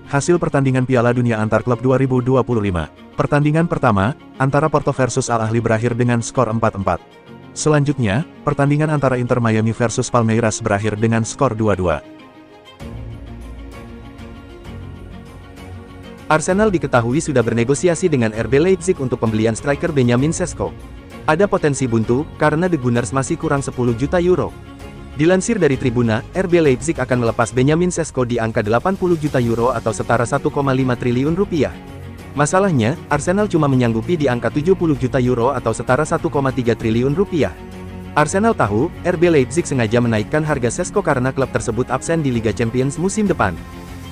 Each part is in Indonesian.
Hasil pertandingan Piala Dunia Antar Klub 2025. Pertandingan pertama, antara Porto versus Al Ahly berakhir dengan skor 4-4. Selanjutnya, pertandingan antara Inter Miami versus Palmeiras berakhir dengan skor 2-2. Arsenal diketahui sudah bernegosiasi dengan RB Leipzig untuk pembelian striker Benjamin Sesko. Ada potensi buntu, karena The Gunners masih kurang 10 juta euro. Dilansir dari Tribuna, RB Leipzig akan melepas Benjamin Sesko di angka 80 juta euro atau setara 1,5 triliun rupiah. Masalahnya, Arsenal cuma menyanggupi di angka 70 juta euro atau setara 1,3 triliun rupiah. Arsenal tahu, RB Leipzig sengaja menaikkan harga Sesko karena klub tersebut absen di Liga Champions musim depan.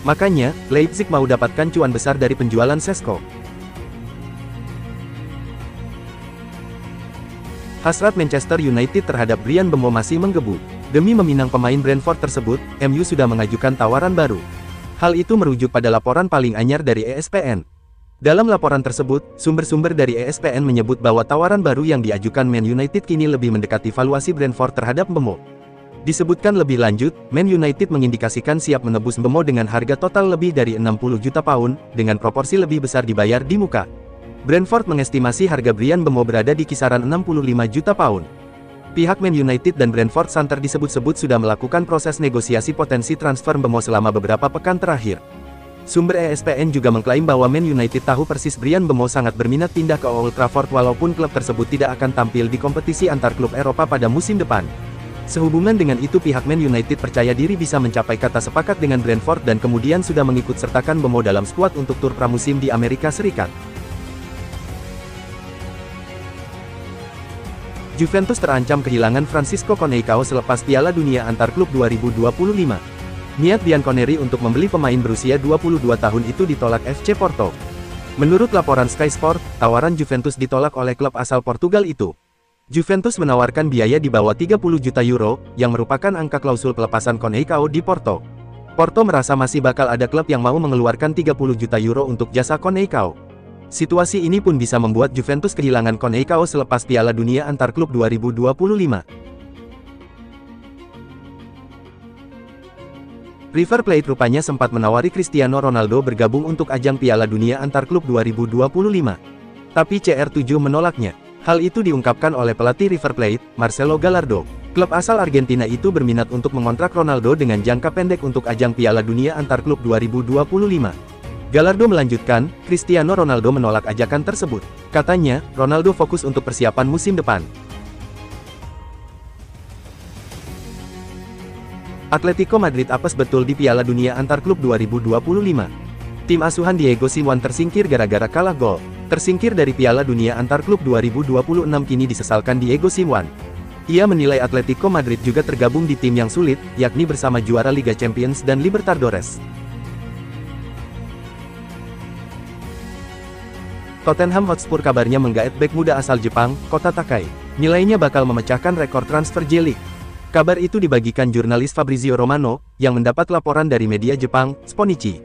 Makanya, Leipzig mau dapatkan cuan besar dari penjualan Sesko. Hasrat Manchester United terhadap Bryan Mbeumo masih menggebu. Demi meminang pemain Brentford tersebut, MU sudah mengajukan tawaran baru. Hal itu merujuk pada laporan paling anyar dari ESPN. Dalam laporan tersebut, sumber-sumber dari ESPN menyebut bahwa tawaran baru yang diajukan Man United kini lebih mendekati valuasi Brentford terhadap Mbeumo. Disebutkan lebih lanjut, Man United mengindikasikan siap menebus Mbeumo dengan harga total lebih dari 60 juta pound, dengan proporsi lebih besar dibayar di muka. Brentford mengestimasi harga Bryan Mbeumo berada di kisaran 65 juta pound. Pihak Man United dan Brentford santer disebut-sebut sudah melakukan proses negosiasi potensi transfer Mbeumo selama beberapa pekan terakhir. Sumber ESPN juga mengklaim bahwa Man United tahu persis Bryan Mbeumo sangat berminat pindah ke Old Trafford walaupun klub tersebut tidak akan tampil di kompetisi antar klub Eropa pada musim depan. Sehubungan dengan itu pihak Man United percaya diri bisa mencapai kata sepakat dengan Brentford dan kemudian sudah mengikut sertakan Mbeumo dalam skuad untuk tur pramusim di Amerika Serikat. Juventus terancam kehilangan Francisco Conceicao selepas Piala Dunia Antar Klub 2025. Niat Bianconeri untuk membeli pemain berusia 22 tahun itu ditolak FC Porto. Menurut laporan Sky Sport, tawaran Juventus ditolak oleh klub asal Portugal itu. Juventus menawarkan biaya di bawah 30 juta euro, yang merupakan angka klausul pelepasan Conceicao di Porto. Porto merasa masih bakal ada klub yang mau mengeluarkan 30 juta euro untuk jasa Conceicao. Situasi ini pun bisa membuat Juventus kehilangan Conceicao selepas Piala Dunia Antar Klub 2025. River Plate rupanya sempat menawari Cristiano Ronaldo bergabung untuk ajang Piala Dunia Antar Klub 2025. Tapi CR7 menolaknya. Hal itu diungkapkan oleh pelatih River Plate, Marcelo Gallardo. Klub asal Argentina itu berminat untuk mengontrak Ronaldo dengan jangka pendek untuk ajang Piala Dunia Antar Klub 2025. Gallardo melanjutkan, Cristiano Ronaldo menolak ajakan tersebut. Katanya, Ronaldo fokus untuk persiapan musim depan. Atletico Madrid apes betul di Piala Dunia Antar Klub 2025. Tim asuhan Diego Simeone tersingkir gara-gara kalah gol. Tersingkir dari Piala Dunia Antar Klub 2026 kini disesalkan Diego Simeone. Ia menilai Atletico Madrid juga tergabung di tim yang sulit, yakni bersama juara Liga Champions dan Libertadores. Tottenham Hotspur kabarnya menggaet bek muda asal Jepang, Kota Takai. Nilainya bakal memecahkan rekor transfer J-League. Kabar itu dibagikan jurnalis Fabrizio Romano, yang mendapat laporan dari media Jepang, Sponichi.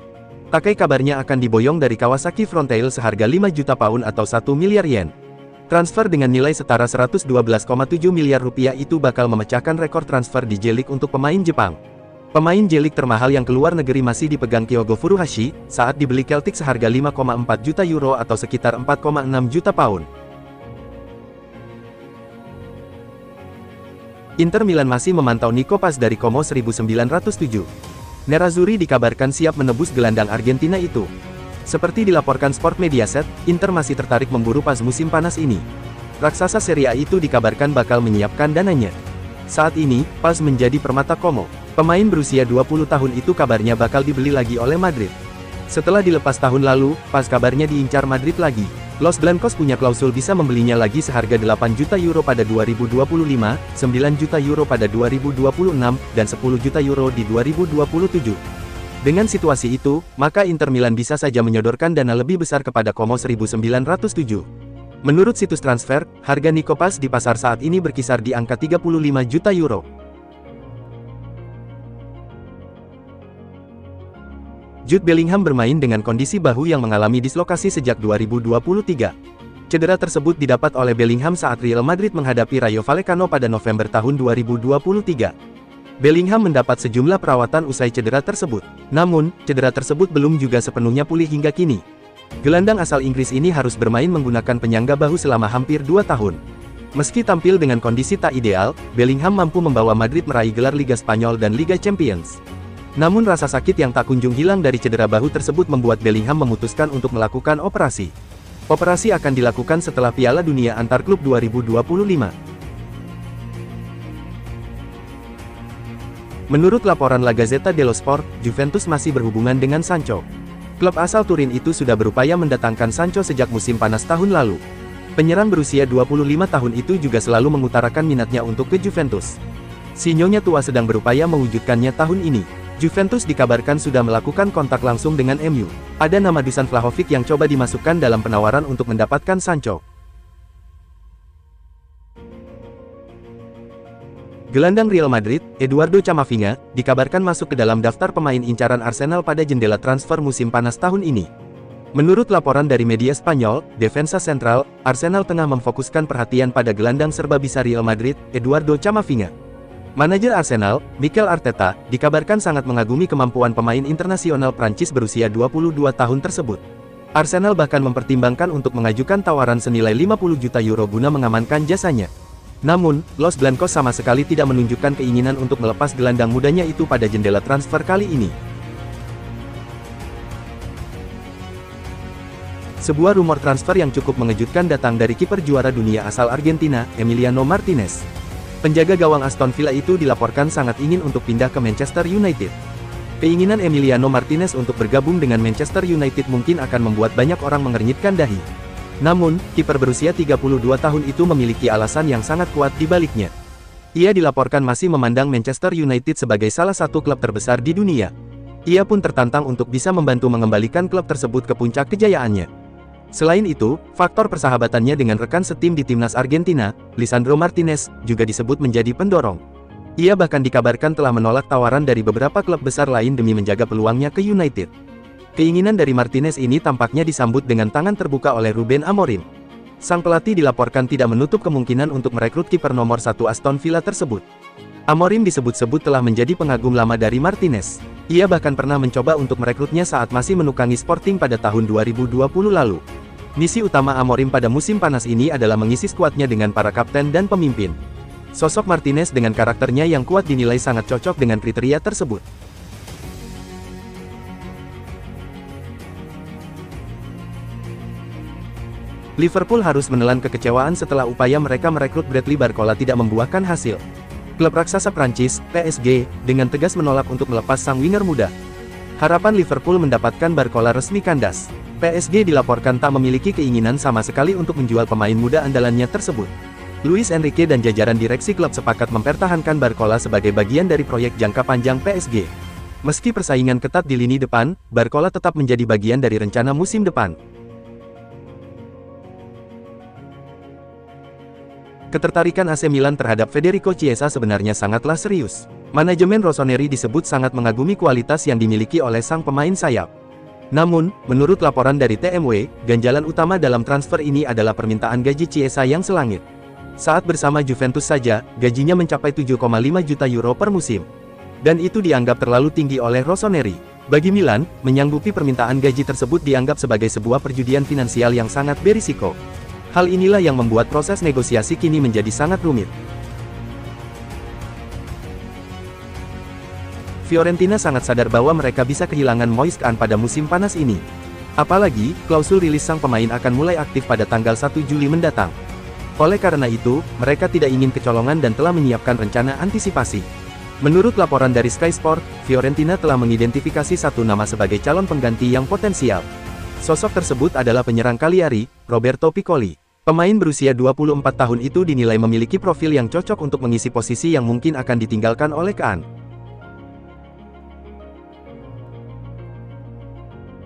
Takai kabarnya akan diboyong dari Kawasaki Frontale seharga 5 juta pound atau 1 miliar yen. Transfer dengan nilai setara 112,7 miliar rupiah itu bakal memecahkan rekor transfer di J-League untuk pemain Jepang. Pemain J-League termahal yang keluar negeri masih dipegang Kyogo Furuhashi, saat dibeli Celtic seharga 5,4 juta euro atau sekitar 4,6 juta pound. Inter Milan masih memantau Nico Paz dari Como 1907. Nerazzurri dikabarkan siap menebus gelandang Argentina itu. Seperti dilaporkan Sport Mediaset, Inter masih tertarik memburu Paz musim panas ini. Raksasa Serie A itu dikabarkan bakal menyiapkan dananya. Saat ini, Paz menjadi permata Como. Pemain berusia 20 tahun itu kabarnya bakal dibeli lagi oleh Madrid. Setelah dilepas tahun lalu, Paz kabarnya diincar Madrid lagi. Los Blancos punya klausul bisa membelinya lagi seharga 8 juta euro pada 2025, 9 juta euro pada 2026, dan 10 juta euro di 2027. Dengan situasi itu, maka Inter Milan bisa saja menyodorkan dana lebih besar kepada Como 1907. Menurut situs transfer, harga Nico Paz di pasar saat ini berkisar di angka 35 juta euro. Jude Bellingham bermain dengan kondisi bahu yang mengalami dislokasi sejak 2023. Cedera tersebut didapat oleh Bellingham saat Real Madrid menghadapi Rayo Vallecano pada November tahun 2023. Bellingham mendapat sejumlah perawatan usai cedera tersebut. Namun, cedera tersebut belum juga sepenuhnya pulih hingga kini. Gelandang asal Inggris ini harus bermain menggunakan penyangga bahu selama hampir 2 tahun. Meski tampil dengan kondisi tak ideal, Bellingham mampu membawa Madrid meraih gelar Liga Spanyol dan Liga Champions. Namun rasa sakit yang tak kunjung hilang dari cedera bahu tersebut membuat Bellingham memutuskan untuk melakukan operasi. Operasi akan dilakukan setelah Piala Dunia Antar Klub 2025. Menurut laporan La Gazzetta dello Sport, Juventus masih berhubungan dengan Sancho. Klub asal Turin itu sudah berupaya mendatangkan Sancho sejak musim panas tahun lalu. Penyerang berusia 25 tahun itu juga selalu mengutarakan minatnya untuk ke Juventus. Si nyonya tua sedang berupaya mewujudkannya tahun ini. Juventus dikabarkan sudah melakukan kontak langsung dengan MU. Ada nama Dusan Vlahovic yang coba dimasukkan dalam penawaran untuk mendapatkan Sancho. Gelandang Real Madrid, Eduardo Camavinga, dikabarkan masuk ke dalam daftar pemain incaran Arsenal pada jendela transfer musim panas tahun ini. Menurut laporan dari media Spanyol, Defensa Central, Arsenal tengah memfokuskan perhatian pada gelandang serba bisa Real Madrid, Eduardo Camavinga. Manajer Arsenal, Mikel Arteta, dikabarkan sangat mengagumi kemampuan pemain internasional Prancis berusia 22 tahun tersebut. Arsenal bahkan mempertimbangkan untuk mengajukan tawaran senilai 50 juta euro guna mengamankan jasanya. Namun, Los Blancos sama sekali tidak menunjukkan keinginan untuk melepas gelandang mudanya itu pada jendela transfer kali ini. Sebuah rumor transfer yang cukup mengejutkan datang dari kiper juara dunia asal Argentina, Emiliano Martinez. Penjaga gawang Aston Villa itu dilaporkan sangat ingin untuk pindah ke Manchester United. Keinginan Emiliano Martinez untuk bergabung dengan Manchester United mungkin akan membuat banyak orang mengernyitkan dahi. Namun, kiper berusia 32 tahun itu memiliki alasan yang sangat kuat di baliknya. Ia dilaporkan masih memandang Manchester United sebagai salah satu klub terbesar di dunia. Ia pun tertantang untuk bisa membantu mengembalikan klub tersebut ke puncak kejayaannya. Selain itu, faktor persahabatannya dengan rekan setim di timnas Argentina, Lisandro Martinez, juga disebut menjadi pendorong. Ia bahkan dikabarkan telah menolak tawaran dari beberapa klub besar lain demi menjaga peluangnya ke United. Keinginan dari Martinez ini tampaknya disambut dengan tangan terbuka oleh Ruben Amorim. Sang pelatih dilaporkan tidak menutup kemungkinan untuk merekrut kiper nomor 1 Aston Villa tersebut. Amorim disebut-sebut telah menjadi pengagum lama dari Martinez. Ia bahkan pernah mencoba untuk merekrutnya saat masih menukangi Sporting pada tahun 2020 lalu. Misi utama Amorim pada musim panas ini adalah mengisi skuadnya dengan para kapten dan pemimpin. Sosok Martinez dengan karakternya yang kuat dinilai sangat cocok dengan kriteria tersebut. Liverpool harus menelan kekecewaan setelah upaya mereka merekrut Bradley Barcola tidak membuahkan hasil. Klub raksasa Prancis, PSG, dengan tegas menolak untuk melepas sang winger muda. Harapan Liverpool mendapatkan Barcola resmi kandas. PSG dilaporkan tak memiliki keinginan sama sekali untuk menjual pemain muda andalannya tersebut. Luis Enrique dan jajaran direksi klub sepakat mempertahankan Barcola sebagai bagian dari proyek jangka panjang PSG. Meski persaingan ketat di lini depan, Barcola tetap menjadi bagian dari rencana musim depan. Ketertarikan AC Milan terhadap Federico Chiesa sebenarnya sangatlah serius. Manajemen Rossoneri disebut sangat mengagumi kualitas yang dimiliki oleh sang pemain sayap. Namun, menurut laporan dari TMW, ganjalan utama dalam transfer ini adalah permintaan gaji Chiesa yang selangit. Saat bersama Juventus saja, gajinya mencapai 7,5 juta euro per musim. Dan itu dianggap terlalu tinggi oleh Rossoneri. Bagi Milan, menyanggupi permintaan gaji tersebut dianggap sebagai sebuah perjudian finansial yang sangat berisiko. Hal inilah yang membuat proses negosiasi kini menjadi sangat rumit. Fiorentina sangat sadar bahwa mereka bisa kehilangan Moise Kean pada musim panas ini. Apalagi, klausul rilis sang pemain akan mulai aktif pada tanggal 1 Juli mendatang. Oleh karena itu, mereka tidak ingin kecolongan dan telah menyiapkan rencana antisipasi. Menurut laporan dari Sky Sport, Fiorentina telah mengidentifikasi satu nama sebagai calon pengganti yang potensial. Sosok tersebut adalah penyerang Cagliari, Roberto Piccoli. Pemain berusia 24 tahun itu dinilai memiliki profil yang cocok untuk mengisi posisi yang mungkin akan ditinggalkan oleh Kean.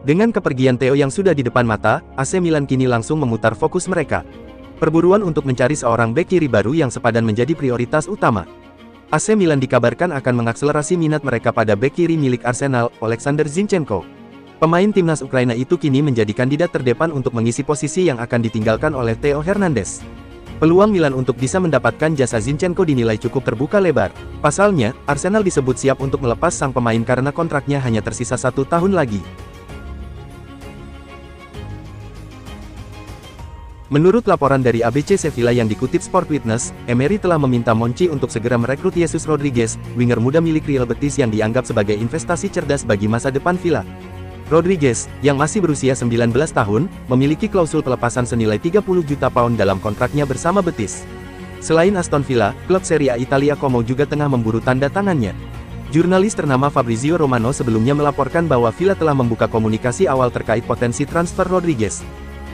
Dengan kepergian Theo yang sudah di depan mata, AC Milan kini langsung memutar fokus mereka. Perburuan untuk mencari seorang bek kiri baru yang sepadan menjadi prioritas utama. AC Milan dikabarkan akan mengakselerasi minat mereka pada bek kiri milik Arsenal, Alexander Zinchenko. Pemain timnas Ukraina itu kini menjadi kandidat terdepan untuk mengisi posisi yang akan ditinggalkan oleh Theo Hernandez. Peluang Milan untuk bisa mendapatkan jasa Zinchenko dinilai cukup terbuka lebar. Pasalnya, Arsenal disebut siap untuk melepas sang pemain karena kontraknya hanya tersisa 1 tahun lagi. Menurut laporan dari ABC Sevilla yang dikutip Sport Witness, Emery telah meminta Monchi untuk segera merekrut Jesus Rodriguez, winger muda milik Real Betis yang dianggap sebagai investasi cerdas bagi masa depan Villa. Rodriguez, yang masih berusia 19 tahun, memiliki klausul pelepasan senilai 30 juta pound dalam kontraknya bersama Betis. Selain Aston Villa, klub Serie A Italia Como juga tengah memburu tanda tangannya. Jurnalis ternama Fabrizio Romano sebelumnya melaporkan bahwa Villa telah membuka komunikasi awal terkait potensi transfer Rodriguez.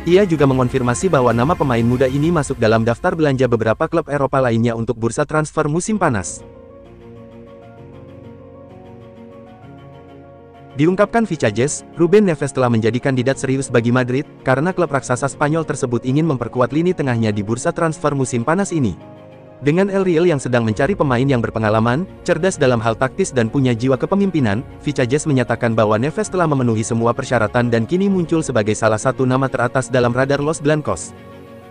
Ia juga mengonfirmasi bahwa nama pemain muda ini masuk dalam daftar belanja beberapa klub Eropa lainnya untuk bursa transfer musim panas. Diungkapkan Vicajes, Ruben Neves telah menjadi kandidat serius bagi Madrid, karena klub raksasa Spanyol tersebut ingin memperkuat lini tengahnya di bursa transfer musim panas ini. Dengan El Real yang sedang mencari pemain yang berpengalaman, cerdas dalam hal taktis dan punya jiwa kepemimpinan, Vicajes menyatakan bahwa Neves telah memenuhi semua persyaratan dan kini muncul sebagai salah satu nama teratas dalam radar Los Blancos.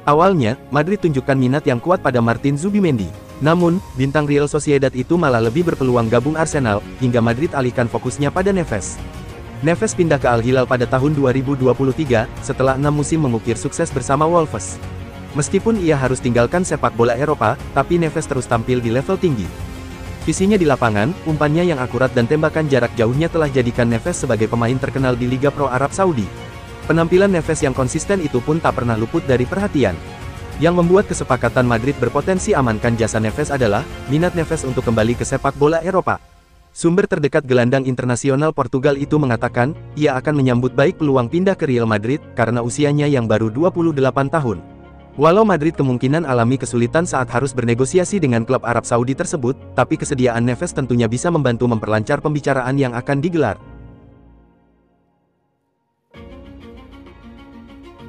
Awalnya, Madrid tunjukkan minat yang kuat pada Martin Zubimendi. Namun, bintang Real Sociedad itu malah lebih berpeluang gabung Arsenal, hingga Madrid alihkan fokusnya pada Neves. Neves pindah ke Al Hilal pada tahun 2023, setelah 6 musim mengukir sukses bersama Wolves. Meskipun ia harus tinggalkan sepak bola Eropa, tapi Neves terus tampil di level tinggi. Visinya di lapangan, umpannya yang akurat dan tembakan jarak jauhnya telah jadikan Neves sebagai pemain terkenal di Liga Pro Arab Saudi. Penampilan Neves yang konsisten itu pun tak pernah luput dari perhatian. Yang membuat kesepakatan Madrid berpotensi amankan jasa Neves adalah minat Neves untuk kembali ke sepak bola Eropa. Sumber terdekat gelandang internasional Portugal itu mengatakan, ia akan menyambut baik peluang pindah ke Real Madrid, karena usianya yang baru 28 tahun. Walau Madrid kemungkinan alami kesulitan saat harus bernegosiasi dengan klub Arab Saudi tersebut, tapi kesediaan Neves tentunya bisa membantu memperlancar pembicaraan yang akan digelar.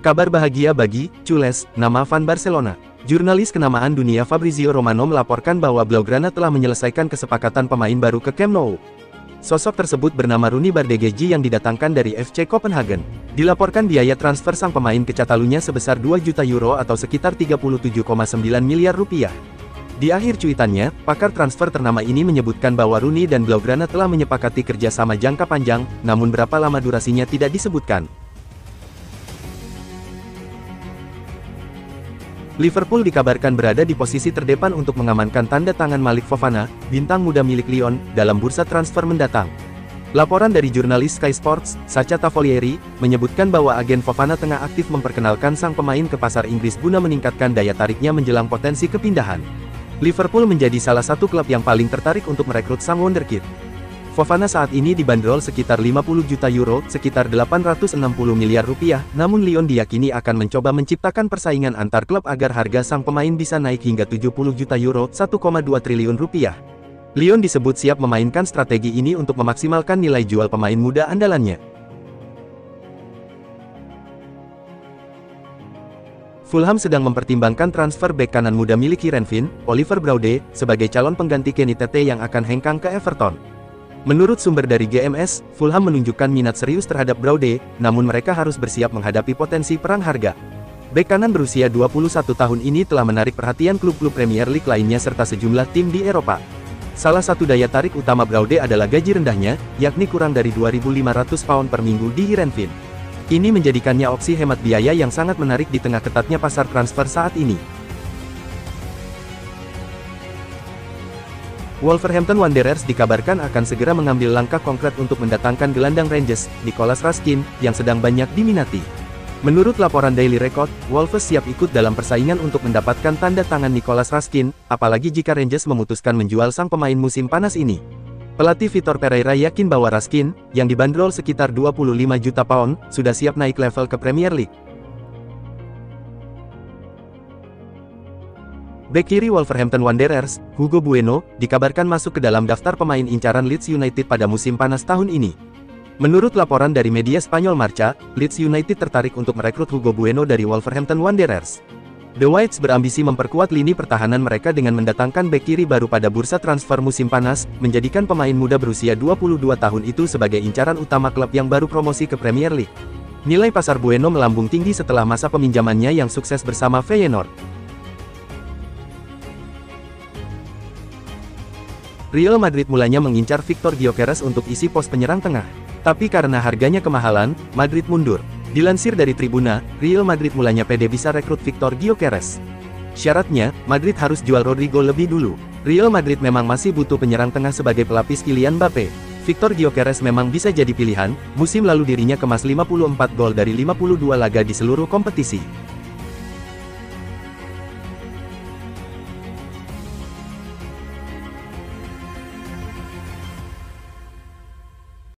Kabar bahagia bagi Cules, nama Van Barcelona. Jurnalis kenamaan dunia Fabrizio Romano melaporkan bahwa Blaugrana telah menyelesaikan kesepakatan pemain baru ke Camp Nou. Sosok tersebut bernama Rooney Bardghji yang didatangkan dari FC Copenhagen. Dilaporkan biaya transfer sang pemain ke Catalunya sebesar 2 juta euro atau sekitar 37,9 miliar rupiah. Di akhir cuitannya, pakar transfer ternama ini menyebutkan bahwa Rooney dan Blaugrana telah menyepakati kerjasama jangka panjang, namun berapa lama durasinya tidak disebutkan. Liverpool dikabarkan berada di posisi terdepan untuk mengamankan tanda tangan Malik Fofana, bintang muda milik Lyon, dalam bursa transfer mendatang. Laporan dari jurnalis Sky Sports, Sacha Tavolieri, menyebutkan bahwa agen Fofana tengah aktif memperkenalkan sang pemain ke pasar Inggris guna meningkatkan daya tariknya menjelang potensi kepindahan. Liverpool menjadi salah satu klub yang paling tertarik untuk merekrut sang wonderkid. Fofana saat ini dibanderol sekitar 50 juta euro, sekitar 860 miliar rupiah, namun Lyon diyakini akan mencoba menciptakan persaingan antar klub agar harga sang pemain bisa naik hingga 70 juta euro, 1,2 triliun rupiah. Lyon disebut siap memainkan strategi ini untuk memaksimalkan nilai jual pemain muda andalannya. Fulham sedang mempertimbangkan transfer bek kanan muda milik Heerenveen, Oliver Braude, sebagai calon pengganti Kenny Tete yang akan hengkang ke Everton. Menurut sumber dari GMS, Fulham menunjukkan minat serius terhadap Braude, namun mereka harus bersiap menghadapi potensi perang harga. Bek kanan berusia 21 tahun ini telah menarik perhatian klub-klub Premier League lainnya serta sejumlah tim di Eropa. Salah satu daya tarik utama Braude adalah gaji rendahnya, yakni kurang dari 2.500 pound per minggu di Heerenveen. Ini menjadikannya opsi hemat biaya yang sangat menarik di tengah ketatnya pasar transfer saat ini. Wolverhampton Wanderers dikabarkan akan segera mengambil langkah konkret untuk mendatangkan gelandang Rangers, Nicolas Raskin, yang sedang banyak diminati. Menurut laporan Daily Record, Wolves siap ikut dalam persaingan untuk mendapatkan tanda tangan Nicolas Raskin, apalagi jika Rangers memutuskan menjual sang pemain musim panas ini. Pelatih Vitor Pereira yakin bahwa Raskin, yang dibanderol sekitar 25 juta pound, sudah siap naik level ke Premier League. Bek kiri Wolverhampton Wanderers, Hugo Bueno, dikabarkan masuk ke dalam daftar pemain incaran Leeds United pada musim panas tahun ini. Menurut laporan dari media Spanyol Marca, Leeds United tertarik untuk merekrut Hugo Bueno dari Wolverhampton Wanderers. The Whites berambisi memperkuat lini pertahanan mereka dengan mendatangkan bek kiri baru pada bursa transfer musim panas, menjadikan pemain muda berusia 22 tahun itu sebagai incaran utama klub yang baru promosi ke Premier League. Nilai pasar Bueno melambung tinggi setelah masa peminjamannya yang sukses bersama Feyenoord. Real Madrid mulanya mengincar Victor Gyökeres untuk isi pos penyerang tengah. Tapi karena harganya kemahalan, Madrid mundur. Dilansir dari Tribuna, Real Madrid mulanya pede bisa rekrut Victor Gyökeres. Syaratnya, Madrid harus jual Rodrigo lebih dulu. Real Madrid memang masih butuh penyerang tengah sebagai pelapis Kylian Mbappe. Victor Gyökeres memang bisa jadi pilihan, musim lalu dirinya kemas 54 gol dari 52 laga di seluruh kompetisi.